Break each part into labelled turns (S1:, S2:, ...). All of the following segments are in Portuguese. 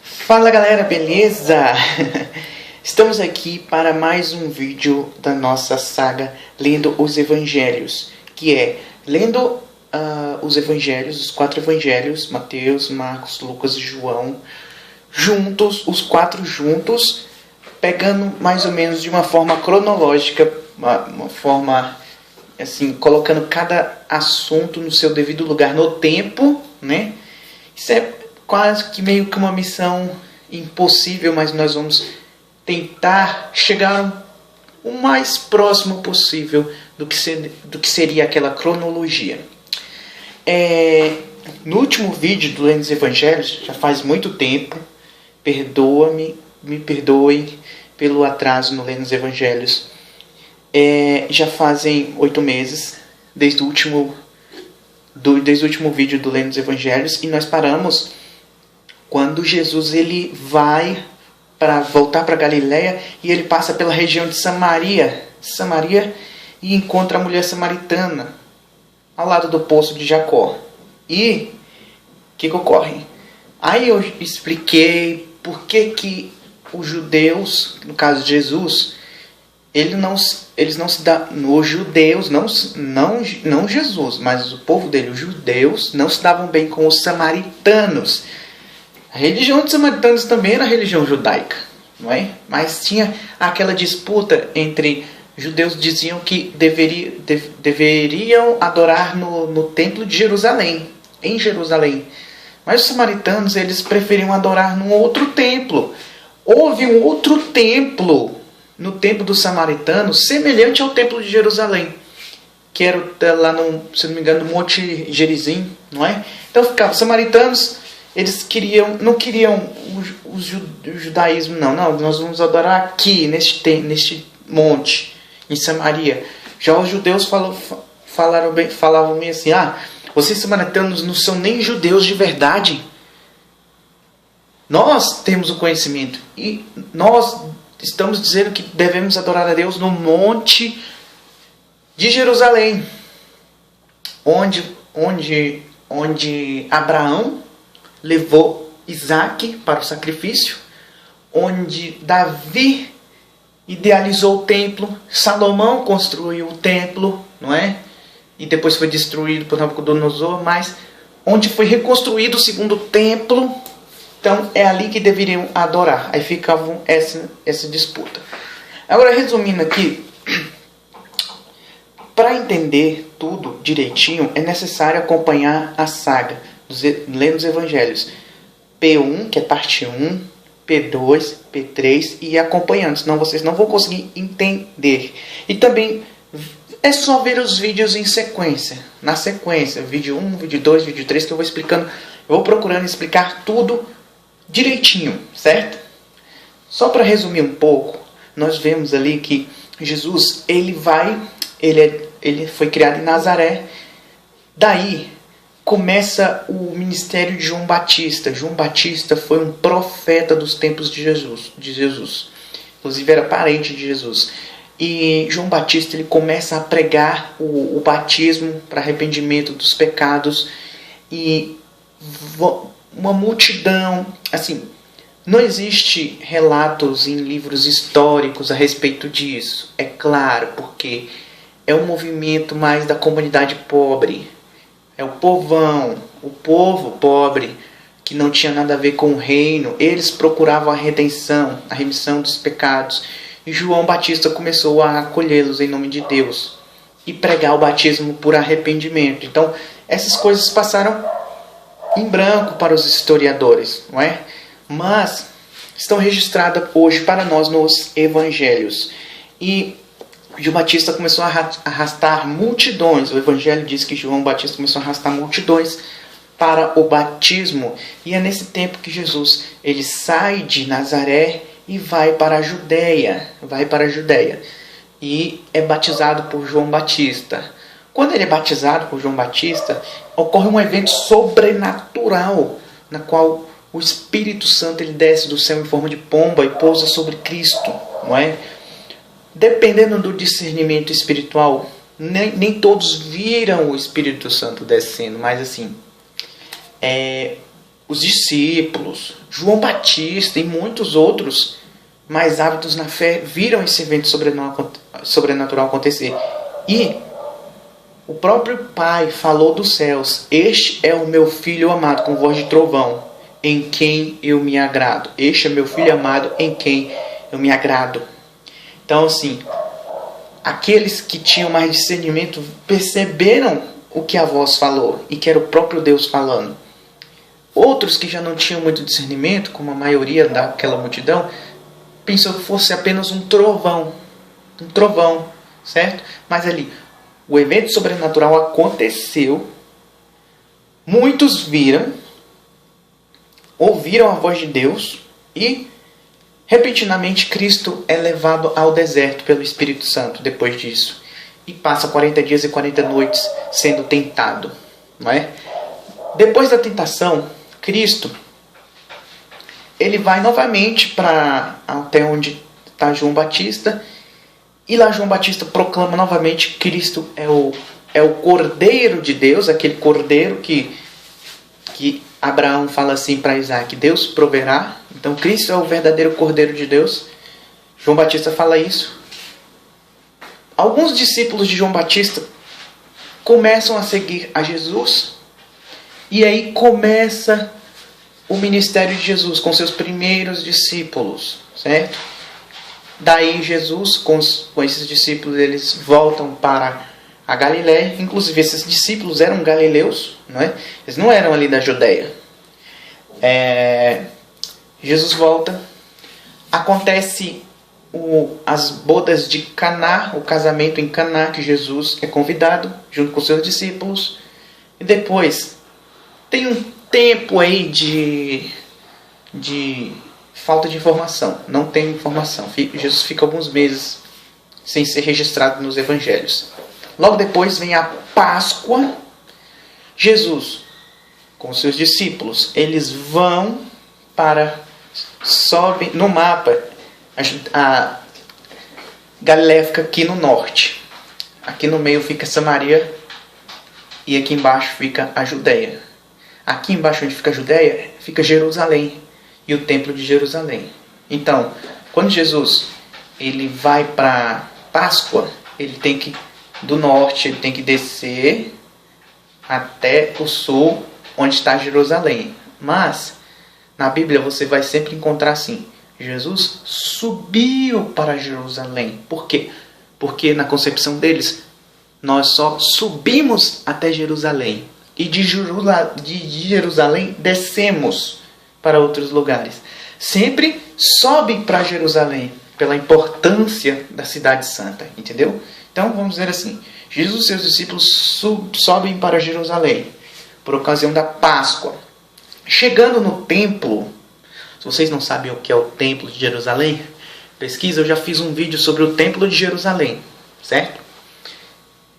S1: Fala galera, beleza? Estamos aqui para mais um vídeo da nossa saga Lendo os Evangelhos, que é lendo os Evangelhos, os 4 Evangelhos, Mateus, Marcos, Lucas e João, juntos, os 4 juntos, pegando mais ou menos de uma forma cronológica, uma forma assim, colocando cada assunto no seu devido lugar no tempo, né? Isso é quase que meio que uma missão impossível, mas nós vamos tentar chegar o mais próximo possível do que seria aquela cronologia. No último vídeo do Lendo os Evangelhos, já faz muito tempo, me perdoem pelo atraso no Lendo os Evangelhos. Já fazem 8 meses desde o último vídeo do Lendo os Evangelhos, e nós paramos quando Jesus ele vai para voltar para Galileia e ele passa pela região de Samaria e encontra a mulher samaritana ao lado do poço de Jacó. E o que ocorre? Aí eu expliquei por que os judeus, no caso de Jesus, eles não se dão, os judeus, não Jesus, mas o povo dele, os judeus, não se davam bem com os samaritanos. A religião dos samaritanos também era a religião judaica, não é? Mas tinha aquela disputa entre judeus que diziam que deveriam adorar no templo de Jerusalém, em Jerusalém. Mas os samaritanos, eles preferiam adorar num outro templo. Houve um outro templo no templo dos samaritanos, semelhante ao templo de Jerusalém, que era lá no, se não me engano, no Monte Gerizim, não é? Então ficavam os samaritanos, eles não queriam o judaísmo, não, nós vamos adorar aqui, neste monte, em Samaria. Já os judeus falavam bem assim, vocês samaritanos não são nem judeus de verdade. Nós temos o conhecimento, e nós estamos dizendo que devemos adorar a Deus no monte de Jerusalém, onde Abraão levou Isaac para o sacrifício, onde Davi idealizou o templo, Salomão construiu o templo, não é? E depois foi destruído por Nabucodonosor, mas onde foi reconstruído o segundo templo. Então é ali que deveriam adorar. Aí ficava essa disputa. Agora, resumindo aqui, para entender tudo direitinho, é necessário acompanhar a saga, lendo os Evangelhos. P1, que é parte 1, P2, P3 e acompanhando, senão vocês não vão conseguir entender. E também é só ver os vídeos em sequência, na sequência, vídeo 1, vídeo 2, vídeo 3, que eu vou explicando, eu vou procurando explicar tudo direitinho, certo? Só para resumir um pouco, nós vemos ali que Jesus, ele foi criado em Nazaré. Daí começa o ministério de João Batista. João Batista foi um profeta dos tempos de Jesus. Inclusive era parente de Jesus. E João Batista ele começa a pregar o batismo para arrependimento dos pecados. E uma multidão, assim, não existe relatos em livros históricos a respeito disso. É claro, porque é um movimento mais da comunidade pobre. É o povão, o povo pobre, que não tinha nada a ver com o reino. Eles procuravam a redenção, a remissão dos pecados. E João Batista começou a acolhê-los em nome de Deus e pregar o batismo por arrependimento. Então, essas coisas passaram em branco para os historiadores, não é? Mas estão registradas hoje para nós nos Evangelhos. E João Batista começou a arrastar multidões. O Evangelho diz que João Batista começou a arrastar multidões para o batismo. E é nesse tempo que Jesus ele sai de Nazaré e vai para a Judéia. E é batizado por João Batista. Quando ele é batizado por João Batista, ocorre um evento sobrenatural, na qual o Espírito Santo ele desce do céu em forma de pomba e pousa sobre Cristo, não é? Dependendo do discernimento espiritual, nem todos viram o Espírito Santo descendo, mas assim, os discípulos, João Batista e muitos outros mais ávidos na fé viram esse evento sobrenatural acontecer. E o próprio Pai falou dos céus: este é o meu filho amado, com voz de trovão, em quem eu me agrado. Este é meu filho amado, em quem eu me agrado. Então, assim, aqueles que tinham mais discernimento perceberam o que a voz falou e que era o próprio Deus falando. Outros que já não tinham muito discernimento, como a maioria daquela multidão, pensou que fosse apenas um trovão, certo? Mas ali, o evento sobrenatural aconteceu, muitos viram, ouviram a voz de Deus e, repentinamente, Cristo é levado ao deserto pelo Espírito Santo depois disso. E passa 40 dias e 40 noites sendo tentado. Não é? Depois da tentação, Cristo ele vai novamente para até onde está João Batista. E lá João Batista proclama novamente que Cristo é o Cordeiro de Deus, aquele Cordeiro que Abraão fala assim para Isaac: Deus proverá. Então Cristo é o verdadeiro Cordeiro de Deus. João Batista fala isso. Alguns discípulos de João Batista começam a seguir a Jesus. E aí começa o ministério de Jesus com seus primeiros discípulos, certo? Daí Jesus, com esses discípulos, eles voltam para a Galiléia. Inclusive esses discípulos eram galileus, não é? Eles não eram ali da Judeia. Jesus volta. Acontece as bodas de Caná, o casamento em Caná, que Jesus é convidado junto com seus discípulos. E depois tem um tempo aí de falta de informação. Não tem informação. Jesus fica alguns meses sem ser registrado nos evangelhos. Logo depois vem a Páscoa. Jesus, com seus discípulos, eles sobem no mapa. A Galiléia fica aqui no norte. Aqui no meio fica Samaria. E aqui embaixo fica a Judéia. Aqui embaixo onde fica a Judéia, fica Jerusalém. E o templo de Jerusalém. Então, quando Jesus ele vai para Páscoa, ele tem que, do norte, ele tem que descer até o sul, onde está Jerusalém. Mas, na Bíblia você vai sempre encontrar assim: Jesus subiu para Jerusalém. Por quê? Porque na concepção deles, nós só subimos até Jerusalém. E de Jerusalém descemos para outros lugares. Sempre sobe para Jerusalém, pela importância da cidade santa. Entendeu? Então vamos dizer assim: Jesus e seus discípulos sobem para Jerusalém por ocasião da Páscoa. Chegando no templo, se vocês não sabem o que é o templo de Jerusalém, pesquisa, eu já fiz um vídeo sobre o templo de Jerusalém, certo?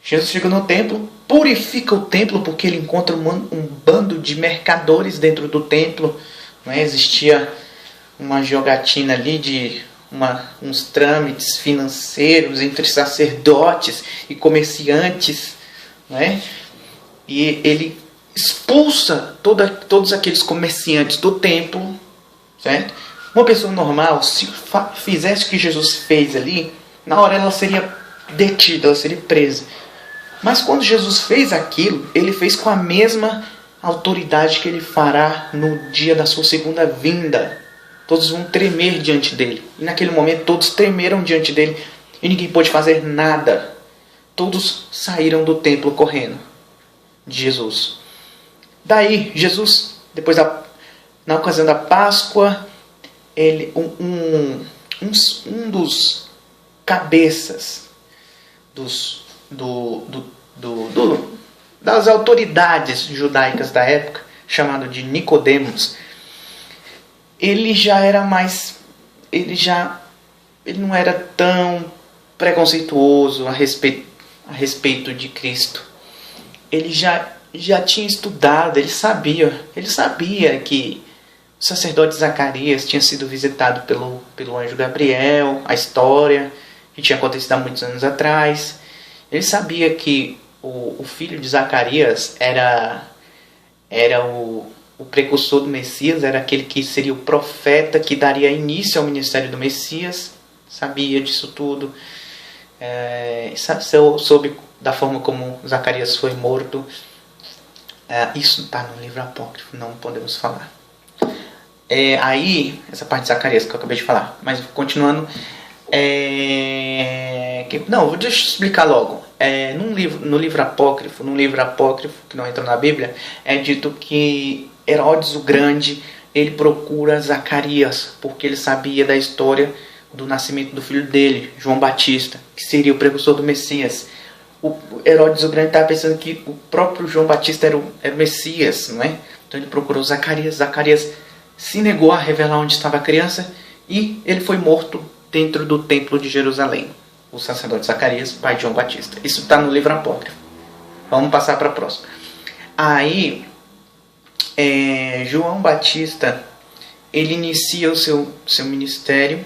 S1: Jesus chega no templo, purifica o templo, porque ele encontra um bando de mercadores dentro do templo. Não é? Existia uma jogatina ali de uns trâmites financeiros entre sacerdotes e comerciantes. Não é? E ele expulsa todos aqueles comerciantes do templo. Certo? Uma pessoa normal, se fizesse o que Jesus fez ali, na hora ela seria detida, ela seria presa. Mas quando Jesus fez aquilo, ele fez com a mesma autoridade que ele fará no dia da sua segunda vinda. Todos vão tremer diante dele. E naquele momento todos tremeram diante dele e ninguém pôde fazer nada. Todos saíram do templo correndo de Jesus. Daí, Jesus, depois na ocasião da Páscoa, um dos cabeças das autoridades judaicas da época, chamado de Nicodemos, ele não era tão preconceituoso a respeito de Cristo. Ele já tinha estudado, ele sabia que o sacerdote Zacarias tinha sido visitado pelo anjo Gabriel, a história que tinha acontecido há muitos anos atrás. Ele sabia que o filho de Zacarias era o o precursor do Messias, era aquele que seria o profeta que daria início ao ministério do Messias. Sabia disso tudo. Soube da forma como Zacarias foi morto. Isso está no livro apócrifo, não podemos falar. Aí, essa parte de Zacarias que eu acabei de falar. Mas continuando. Não, deixa eu explicar logo. No livro apócrifo, que não entra na Bíblia, é dito que Herodes o Grande, ele procura Zacarias, porque ele sabia da história do nascimento do filho dele, João Batista, que seria o precursor do Messias. O Herodes o Grande estava pensando que o próprio João Batista era o Messias, não é? Então ele procurou Zacarias. Zacarias se negou a revelar onde estava a criança e ele foi morto dentro do templo de Jerusalém. O sacerdote Zacarias, pai de João Batista. Isso está no livro apócrifo. Vamos passar para a próxima. Aí, João Batista, ele inicia o seu ministério.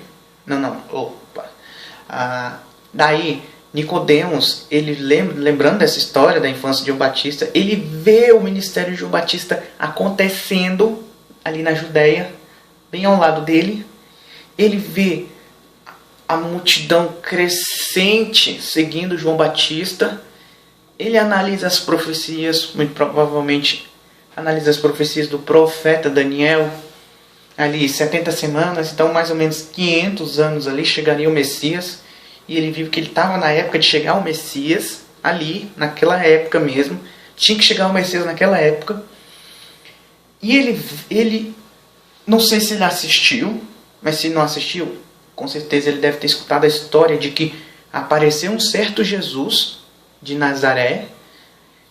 S1: Daí, Nicodemos, ele lembrando dessa história da infância de João Batista, ele vê o ministério de João Batista acontecendo ali na Judéia, bem ao lado dele. Ele vê a multidão crescente seguindo João Batista. Ele analisa as profecias, muito provavelmente analisa as profecias do profeta Daniel, ali 70 semanas, então mais ou menos 500 anos ali chegaria o Messias. E ele viu que ele estava na época de chegar o Messias, ali, naquela época mesmo. Tinha que chegar o Messias naquela época. E ele não sei se ele assistiu, mas se não assistiu, com certeza ele deve ter escutado a história de que apareceu um certo Jesus de Nazaré,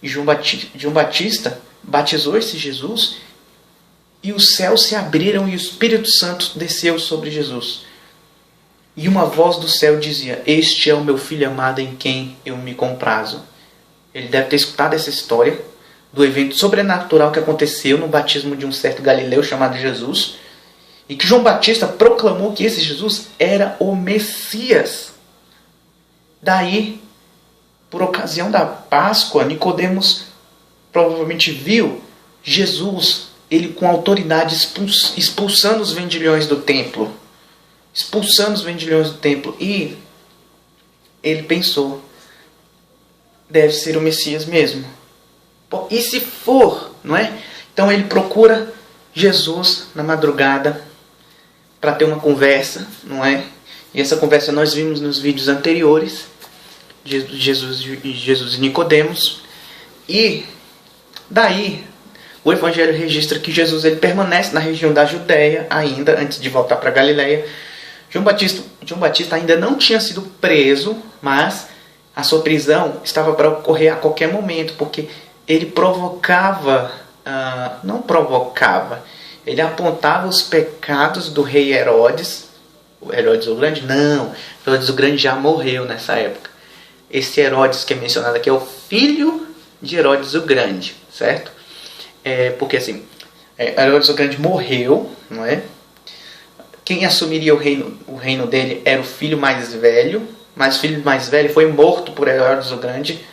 S1: e João Batista batizou esse Jesus, e os céus se abriram e o Espírito Santo desceu sobre Jesus. E uma voz do céu dizia: "Este é o meu filho amado em quem eu me comprazo." Ele deve ter escutado essa história do evento sobrenatural que aconteceu no batismo de um certo galileu chamado Jesus, e que João Batista proclamou que esse Jesus era o Messias. Daí, por ocasião da Páscoa, Nicodemos provavelmente viu Jesus, ele com autoridade expulsando os vendilhões do templo. E ele pensou: deve ser o Messias mesmo. E se for, não é? Então ele procura Jesus na madrugada para ter uma conversa, não é? E essa conversa nós vimos nos vídeos anteriores de Jesus e Nicodemos. E daí o Evangelho registra que Jesus ele permanece na região da Judéia ainda, antes de voltar para Galileia. João Batista ainda não tinha sido preso, mas a sua prisão estava para ocorrer a qualquer momento, porque ele ele apontava os pecados do rei Herodes. O Herodes o Grande? Não, Herodes o Grande já morreu nessa época. Esse Herodes que é mencionado aqui é o filho de Herodes o Grande, certo? Porque assim, Herodes o Grande morreu, não é? Quem assumiria o reino dele era o filho mais velho, mas o filho mais velho foi morto por Herodes o Grande.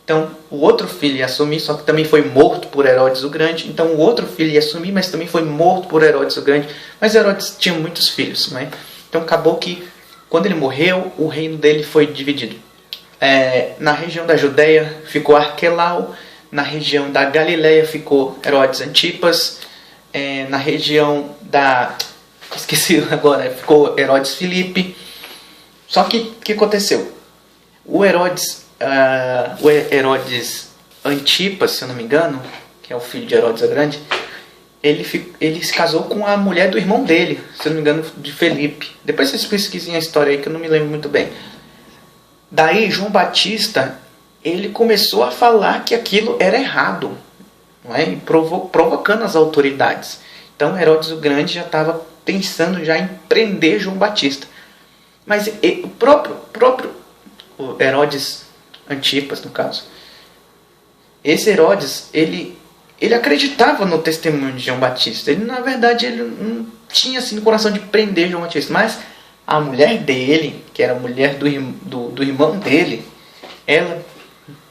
S1: Então o outro filho ia assumir, só que também foi morto por Herodes o Grande. Então o outro filho ia assumir, mas também foi morto por Herodes o Grande. Mas Herodes tinha muitos filhos, não é? Então acabou que quando ele morreu, o reino dele foi dividido. Na região da Judéia ficou Arquelau, na região da Galileia ficou Herodes Antipas, na região da... esqueci agora, ficou Herodes Filipe. Só que o que aconteceu? O Herodes Antipas, se eu não me engano, que é o filho de Herodes o Grande, ele se casou com a mulher do irmão dele, se eu não me engano, de Felipe. Depois vocês pesquisem a história aí que eu não me lembro muito bem. Daí João Batista, ele começou a falar que aquilo era errado, não é? E provocando as autoridades. Então Herodes o Grande já estava pensando já em prender João Batista. Mas o próprio Herodes Antipas, no caso, esse Herodes, ele acreditava no testemunho de João Batista. Ele, na verdade, ele não tinha assim no coração de prender João Batista. Mas a mulher dele, que era a mulher do irmão dele, ela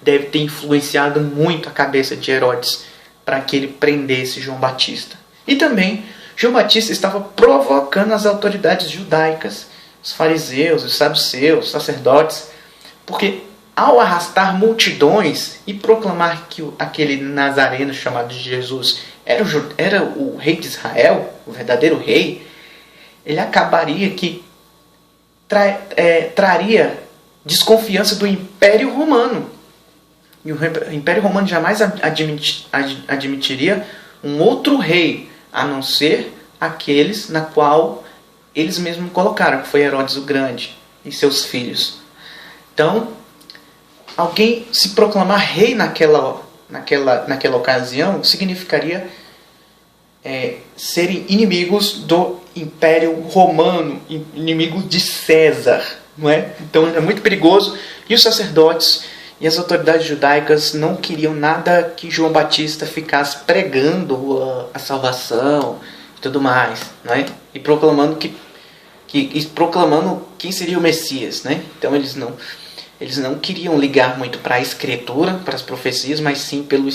S1: deve ter influenciado muito a cabeça de Herodes para que ele prendesse João Batista. E também João Batista estava provocando as autoridades judaicas, os fariseus, os saduceus, os sacerdotes, porque ao arrastar multidões e proclamar que aquele nazareno chamado de Jesus era o rei de Israel, o verdadeiro rei, ele acabaria que traria desconfiança do Império Romano. E o Império Romano jamais admitiria um outro rei, a não ser aqueles na qual eles mesmos colocaram, que foi Herodes o Grande e seus filhos. Então, alguém se proclamar rei naquela ocasião significaria serem inimigos do Império Romano, inimigos de César, não é? Então é muito perigoso, e os sacerdotes e as autoridades judaicas não queriam nada que João Batista ficasse pregando a salvação e tudo mais, né? E proclamando proclamando quem seria o Messias, né? Então eles não queriam ligar muito para a escritura, para as profecias, mas sim pelo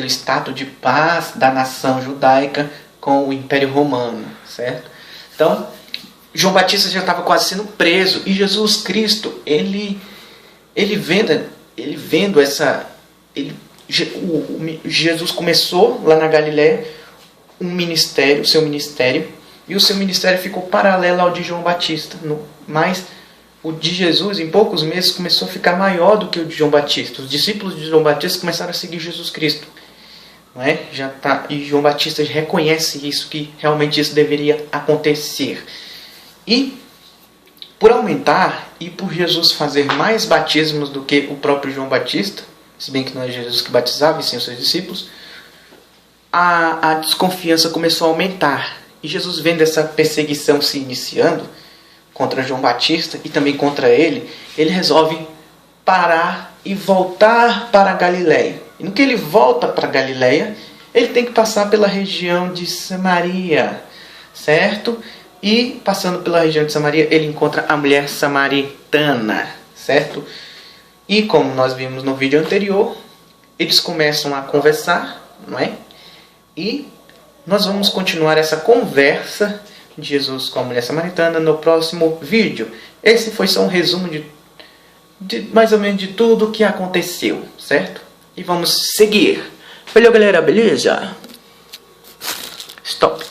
S1: estado de paz da nação judaica com o Império Romano, certo? Então, João Batista já estava quase sendo preso, e Jesus Cristo, Jesus começou lá na Galiléia seu ministério, e o seu ministério ficou paralelo ao de João Batista, mas o de Jesus, em poucos meses, começou a ficar maior do que o de João Batista. Os discípulos de João Batista começaram a seguir Jesus Cristo. Não é? E João Batista reconhece isso, que realmente isso deveria acontecer. E, por aumentar, e por Jesus fazer mais batismos do que o próprio João Batista, se bem que não é Jesus que batizava, e sim os seus discípulos, a desconfiança começou a aumentar. E Jesus, vendo essa perseguição se iniciando contra João Batista e também contra ele resolve parar e voltar para a Galiléia. E no que ele volta para a Galiléia, ele tem que passar pela região de Samaria, certo? E passando pela região de Samaria, ele encontra a mulher samaritana, certo? E como nós vimos no vídeo anterior, eles começam a conversar, não é? E nós vamos continuar essa conversa de Jesus com a mulher samaritana no próximo vídeo. Esse foi só um resumo de mais ou menos de tudo o que aconteceu, certo? E vamos seguir. Valeu, galera, beleza? Stop.